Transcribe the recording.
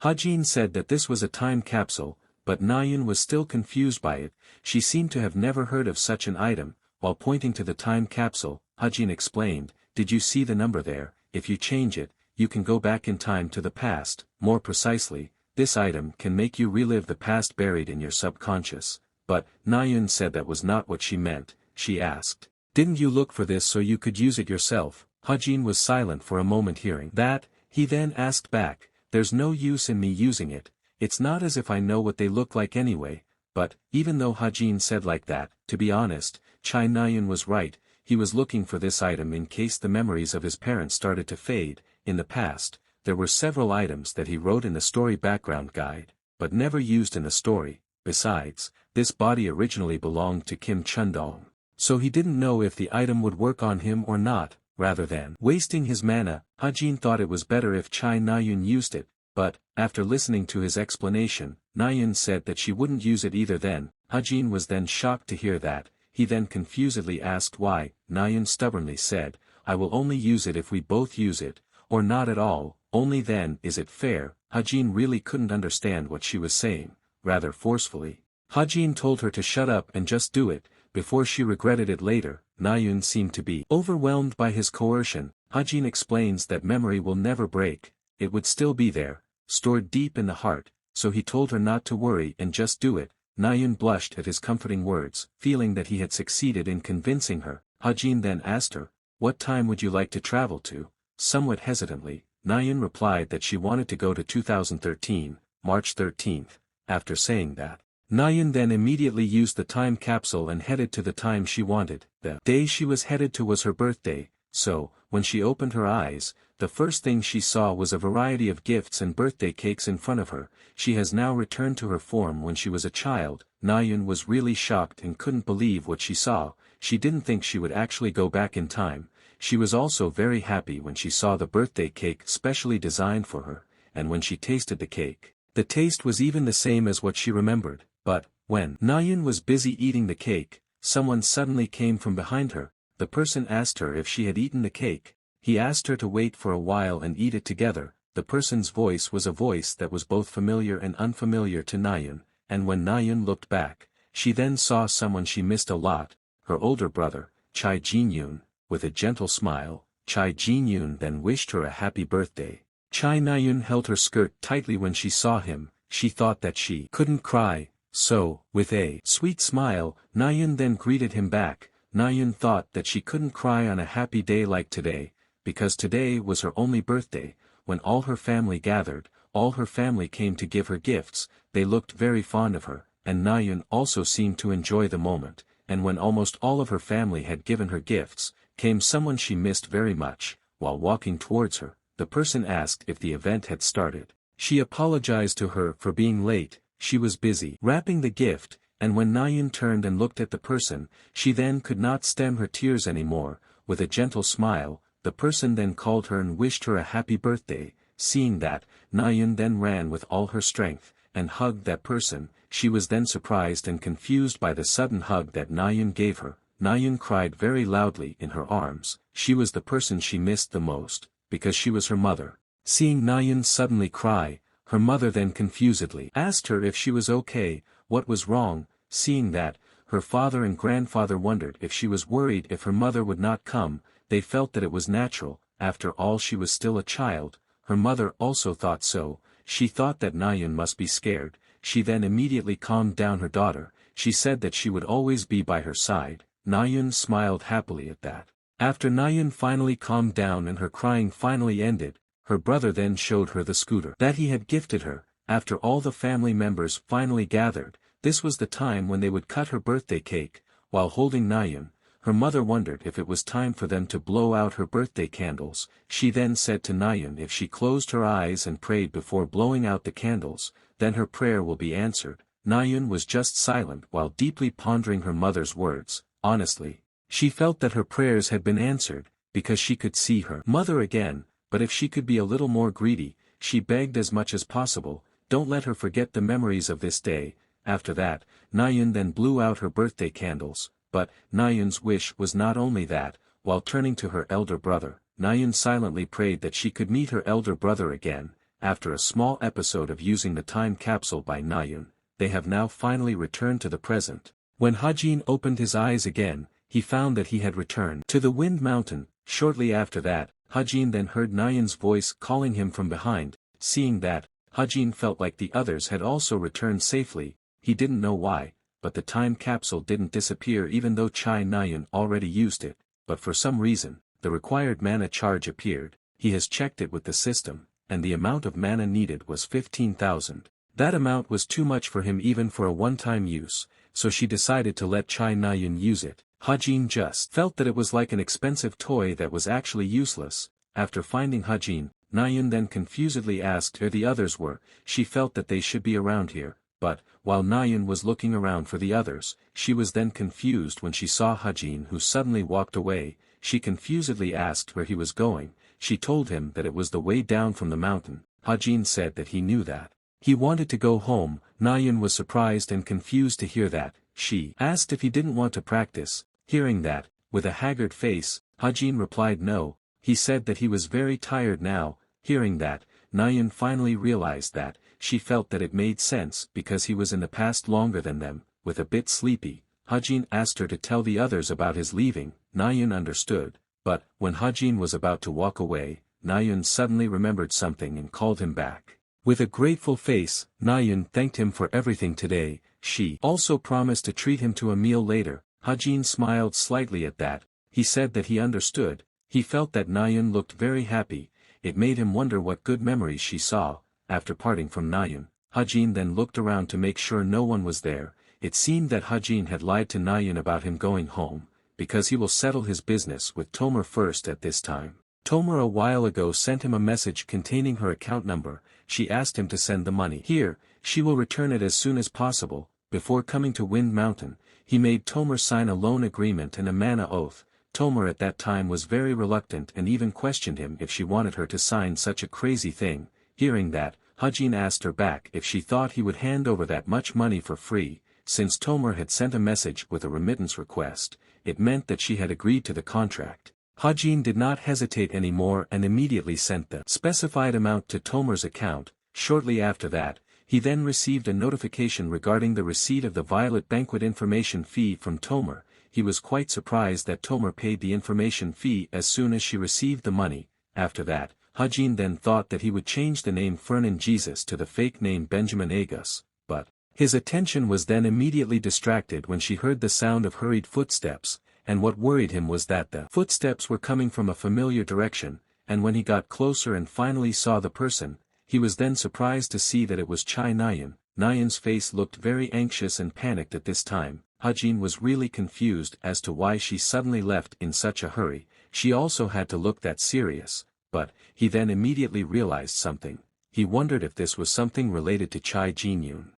Hajin said that this was a time capsule, but Nayun was still confused by it. She seemed to have never heard of such an item. While pointing to the time capsule, Hajin explained, "Did you see the number there? If you change it, you can go back in time to the past. More precisely, this item can make you relive the past buried in your subconscious." But Nayun said that was not what she meant. She asked, "Didn't you look for this so you could use it yourself?" Hajin was silent for a moment hearing that. He then asked back, "There's no use in me using it. It's not as if I know what they look like anyway." But, even though Hajin said like that, to be honest, Chai Nayun was right. He was looking for this item in case the memories of his parents started to fade. In the past, there were several items that he wrote in the story background guide, but never used in the story. Besides, this body originally belonged to Kim Chundong. So he didn't know if the item would work on him or not. Rather than wasting his mana, Hajin thought it was better if Chai Nayun used it, but, after listening to his explanation, Nayun said that she wouldn't use it either then. Hajin was then shocked to hear that. He then confusedly asked why. Nayun stubbornly said, "I will only use it if we both use it, or not at all, only then is it fair." Hajin really couldn't understand what she was saying, rather forcefully. Hajin told her to shut up and just do it, before she regretted it later. Nayun seemed to be overwhelmed by his coercion. Hajin explains that memory will never break, it would still be there, stored deep in the heart, so he told her not to worry and just do it. Nayun blushed at his comforting words, feeling that he had succeeded in convincing her. Hajin then asked her, "What time would you like to travel to?" Somewhat hesitantly, Nayun replied that she wanted to go to 2013, March 13th. After saying that, Nayun then immediately used the time capsule and headed to the time she wanted. The day she was headed to was her birthday, so, when she opened her eyes, the first thing she saw was a variety of gifts and birthday cakes in front of her. She has now returned to her form when she was a child. Nayun was really shocked and couldn't believe what she saw. She didn't think she would actually go back in time. She was also very happy when she saw the birthday cake specially designed for her, and when she tasted the cake. The taste was even the same as what she remembered. But, when Nayun was busy eating the cake, someone suddenly came from behind her. The person asked her if she had eaten the cake. He asked her to wait for a while and eat it together. The person's voice was a voice that was both familiar and unfamiliar to Nayun, and when Nayun looked back, she then saw someone she missed a lot, her older brother, Chai Jinyun. With a gentle smile, Chai Jinyun then wished her a happy birthday. Chai Nayun held her skirt tightly when she saw him. She thought that she couldn't cry, so, with a sweet smile, Nayun then greeted him back. Nayun thought that she couldn't cry on a happy day like today, because today was her only birthday. When all her family gathered, all her family came to give her gifts. They looked very fond of her, and Nayun also seemed to enjoy the moment. And when almost all of her family had given her gifts, came someone she missed very much. While walking towards her, the person asked if the event had started. She apologized to her for being late. She was busy wrapping the gift, and when Nayun turned and looked at the person, she then could not stem her tears anymore. With a gentle smile, the person then called her and wished her a happy birthday. Seeing that, Nayun then ran with all her strength, and hugged that person. She was then surprised and confused by the sudden hug that Nayun gave her. Nayun cried very loudly in her arms. She was the person she missed the most, because she was her mother. Seeing Nayun suddenly cry, her mother then confusedly asked her if she was okay, what was wrong. Seeing that, her father and grandfather wondered if she was worried if her mother would not come. They felt that it was natural, after all she was still a child. Her mother also thought so. She thought that Nayun must be scared. She then immediately calmed down her daughter. She said that she would always be by her side. Nayun smiled happily at that. After Nayun finally calmed down and her crying finally ended, her brother then showed her the scooter that he had gifted her. After all the family members finally gathered, this was the time when they would cut her birthday cake. While holding Nayun, her mother wondered if it was time for them to blow out her birthday candles. She then said to Nayun if she closed her eyes and prayed before blowing out the candles, then her prayer will be answered. Nayun was just silent while deeply pondering her mother's words. Honestly, she felt that her prayers had been answered, because she could see her mother again, but if she could be a little more greedy, she begged as much as possible, don't let her forget the memories of this day. After that, Nayun then blew out her birthday candles, but Nayun's wish was not only that. While turning to her elder brother, Nayun silently prayed that she could meet her elder brother again. after a small episode of using the time capsule by Nayun, they have now finally returned to the present. When Hajin opened his eyes again, he found that he had returned to the Wind Mountain. Shortly after that, Hajin then heard Nayun's voice calling him from behind. Seeing that, Hajin felt like the others had also returned safely. He didn't know why, but the time capsule didn't disappear even though Chai Nayun already used it, but for some reason, the required mana charge appeared. He has checked it with the system, and the amount of mana needed was 15,000. That amount was too much for him even for a one-time use, so she decided to let Chai Nayun use it. Hajin just felt that it was like an expensive toy that was actually useless. After finding Hajin, Nayun then confusedly asked where the others were. She felt that they should be around here, but, while Nayun was looking around for the others, she was then confused when she saw Hajin who suddenly walked away. She confusedly asked where he was going. She told him that it was the way down from the mountain. Hajin said that he knew that. He wanted to go home. Nayun was surprised and confused to hear that. She asked if he didn't want to practice. Hearing that, with a haggard face, Hajin replied no. He said that he was very tired now. Hearing that, Nayun finally realized that. She felt that it made sense because he was in the past longer than them. With a bit sleepy, Hajin asked her to tell the others about his leaving. Nayun understood, but, when Hajin was about to walk away, Nayun suddenly remembered something and called him back. With a grateful face, Nayun thanked him for everything today. She also promised to treat him to a meal later. Hajin smiled slightly at that. He said that he understood. He felt that Nayun looked very happy. It made him wonder what good memories she saw. After parting from Nayun, Hajin then looked around to make sure no one was there. It seemed that Hajin had lied to Nayun about him going home, because he will settle his business with Tomer first at this time. Tomer a while ago sent him a message containing her account number. She asked him to send the money. Here, she will return it as soon as possible. Before coming to Wind Mountain, he made Tomer sign a loan agreement and a mana oath. Tomer at that time was very reluctant and even questioned him if she wanted her to sign such a crazy thing. Hearing that, Hajin asked her back if she thought he would hand over that much money for free. Since Tomer had sent a message with a remittance request, it meant that she had agreed to the contract. Hajin did not hesitate anymore and immediately sent the specified amount to Tomer's account. Shortly after that, he then received a notification regarding the receipt of the Violet Banquet information fee from Tomer. He was quite surprised that Tomer paid the information fee as soon as she received the money. After that, Hajin then thought that he would change the name Fernan Jesus to the fake name Benjamin Agus, but his attention was then immediately distracted when she heard the sound of hurried footsteps, and what worried him was that the footsteps were coming from a familiar direction, and when he got closer and finally saw the person, he was then surprised to see that it was Chai Nayun. Nayun's face looked very anxious and panicked at this time. Hajin was really confused as to why she suddenly left in such a hurry. She also had to look that serious, but he then immediately realized something. He wondered if this was something related to Chai Jin-yoon.